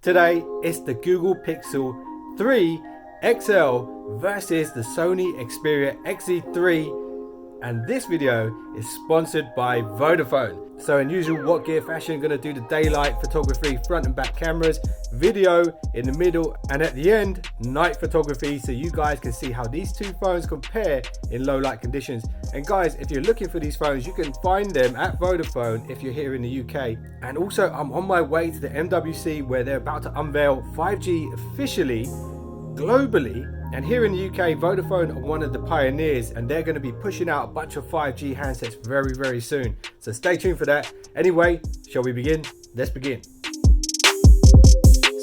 Today, it's the Google Pixel 3 XL versus the Sony Xperia XZ3, and this video is sponsored by Vodafone. So in usual What Gear fashion, gonna do the daylight photography, front and back cameras, video in the middle, and at the end, night photography, so you guys can see how these two phones compare in low light conditions. And guys, if you're looking for these phones, you can find them at Vodafone if you're here in the UK. And also, I'm on my way to the MWC where they're about to unveil 5G officially globally. And here in the UK, Vodafone are one of the pioneers, and they're going to be pushing out a bunch of 5G handsets very soon. So stay tuned for that. Anyway, shall we begin? Let's begin.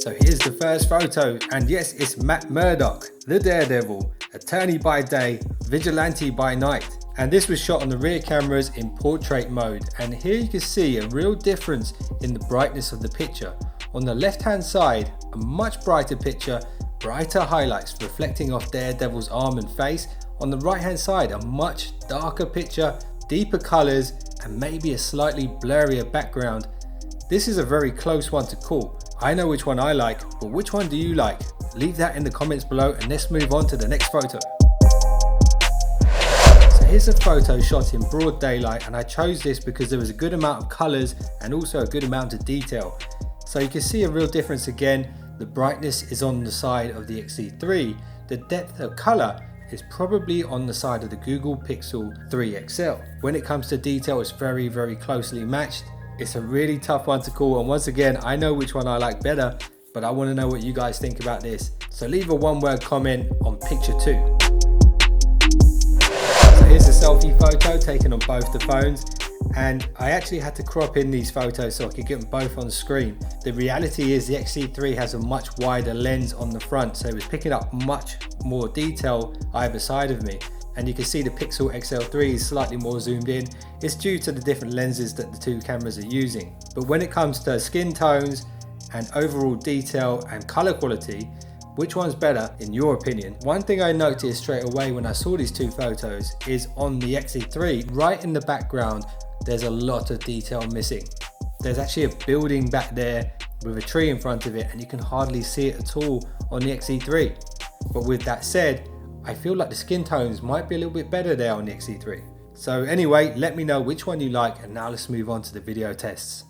So here's the first photo, and yes, it's Matt Murdock, the Daredevil, attorney by day, vigilante by night. And this was shot on the rear cameras in portrait mode, and here you can see a real difference in the brightness of the picture. On the left hand side, a much brighter picture, brighter highlights reflecting off Daredevil's arm and face. On the right hand side, a much darker picture, deeper colours, and maybe a slightly blurrier background. This is a very close one to call. I know which one I like, but which one do you like? Leave that in the comments below, and let's move on to the next photo. So here's a photo shot in broad daylight, and I chose this because there was a good amount of colours and also a good amount of detail. So you can see a real difference again. The brightness is on the side of the XZ3. The depth of colour is probably on the side of the Google Pixel 3 XL. When it comes to detail, it's very closely matched. It's a really tough one to call, and once again, I know which one I like better, but I want to know what you guys think about this. So leave a one-word comment on picture 2. So here's a selfie photo taken on both the phones. And I actually had to crop in these photos so I could get them both on screen. The reality is the XZ3 has a much wider lens on the front, so it was picking up much more detail either side of me. And you can see the Pixel XL3 is slightly more zoomed in. It's due to the different lenses that the two cameras are using. But when it comes to skin tones and overall detail and color quality, which one's better in your opinion? One thing I noticed straight away when I saw these two photos is on the XZ3, right in the background, there's a lot of detail missing. There's actually a building back there with a tree in front of it, and you can hardly see it at all on the XZ3. But with that said, I feel like the skin tones might be a little bit better there on the XZ3. So anyway, let me know which one you like, and now let's move on to the video tests.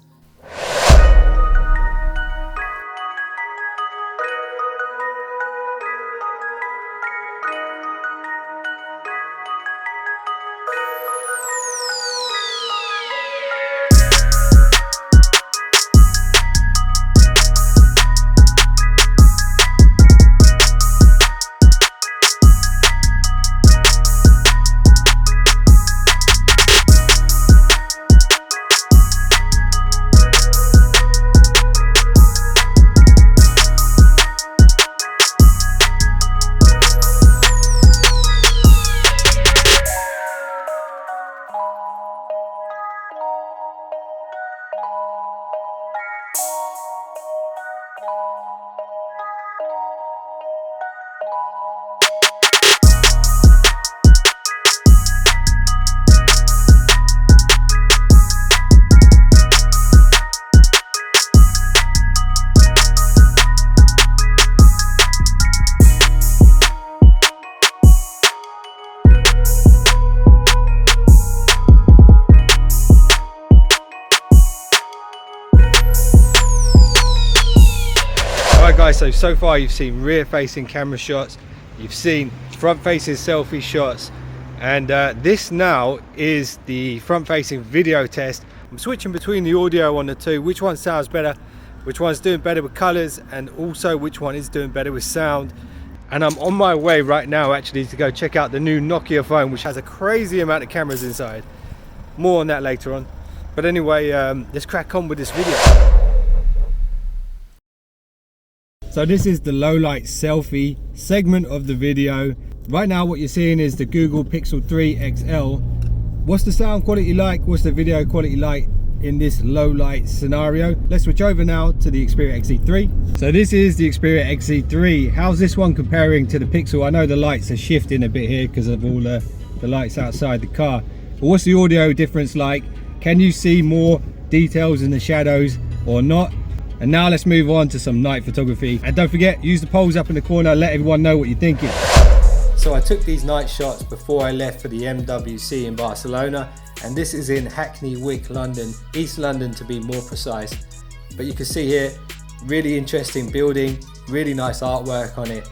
Alright guys, so far you've seen rear facing camera shots, you've seen front facing selfie shots, and this now is the front facing video test. I'm switching between the audio on the two, which one sounds better, which one's doing better with colors, and also which one is doing better with sound. And I'm on my way right now actually to go check out the new Nokia phone, which has a crazy amount of cameras inside. More on that later on. But anyway, let's crack on with this video. So this is the low light selfie segment of the video. Right now what you're seeing is the Google Pixel 3 XL. What's the sound quality like? What's the video quality like in this low light scenario? Let's switch over now to the Xperia XZ3. So this is the Xperia XZ3. How's this one comparing to the Pixel? I know the lights are shifting a bit here because of all the lights outside the car. But what's the audio difference like? Can you see more details in the shadows or not? And now let's move on to some night photography. And don't forget, use the polls up in the corner, let everyone know what you're thinking. So I took these night shots before I left for the MWC in Barcelona, and this is in Hackney Wick, London, East London to be more precise. But you can see here, really interesting building, really nice artwork on it,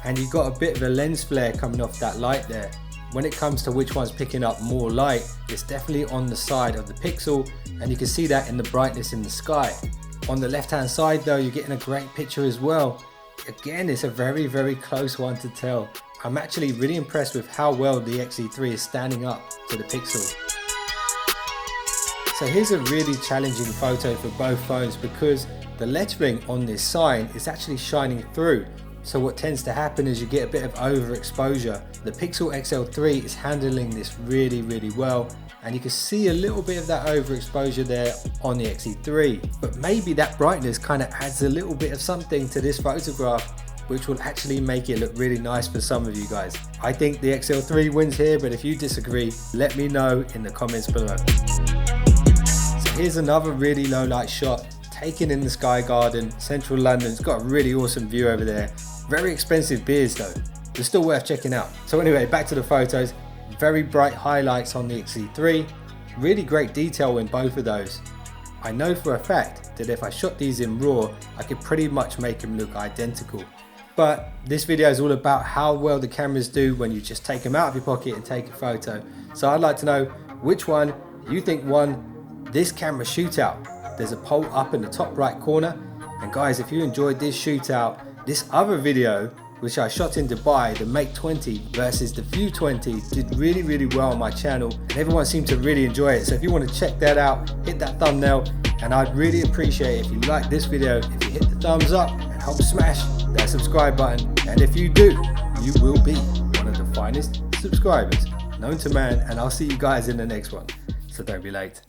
and you've got a bit of a lens flare coming off that light there. When it comes to which one's picking up more light, it's definitely on the side of the Pixel, and you can see that in the brightness in the sky. On the left hand side though, you're getting a great picture as well. Again, it's a very, very close one to tell. I'm actually really impressed with how well the XZ3 is standing up to the Pixel. So here's a really challenging photo for both phones because the lettering on this sign is actually shining through. So what tends to happen is you get a bit of overexposure. The Pixel XL3 is handling this really, really well, and you can see a little bit of that overexposure there on the XZ3. But maybe that brightness kind of adds a little bit of something to this photograph, which will actually make it look really nice for some of you guys. I think the XL3 wins here, but if you disagree, let me know in the comments below. So here's another really low light shot taken in the Sky Garden, central London. It's got a really awesome view over there. Very expensive beers though, but still worth checking out. So anyway, back to the photos. Very bright highlights on the XZ3. Really great detail in both of those. I know for a fact that if I shot these in RAW, I could pretty much make them look identical. But this video is all about how well the cameras do when you just take them out of your pocket and take a photo. So I'd like to know which one you think won this camera shootout. There's a poll up in the top right corner. And guys, if you enjoyed this shootout, this other video, which I shot in Dubai, the Mate 20 versus the View 20, did really, really well on my channel. And everyone seemed to really enjoy it. So if you want to check that out, hit that thumbnail. And I'd really appreciate it if you like this video, if you hit the thumbs up and help smash that subscribe button. And if you do, you will be one of the finest subscribers known to man. And I'll see you guys in the next one. So don't be late.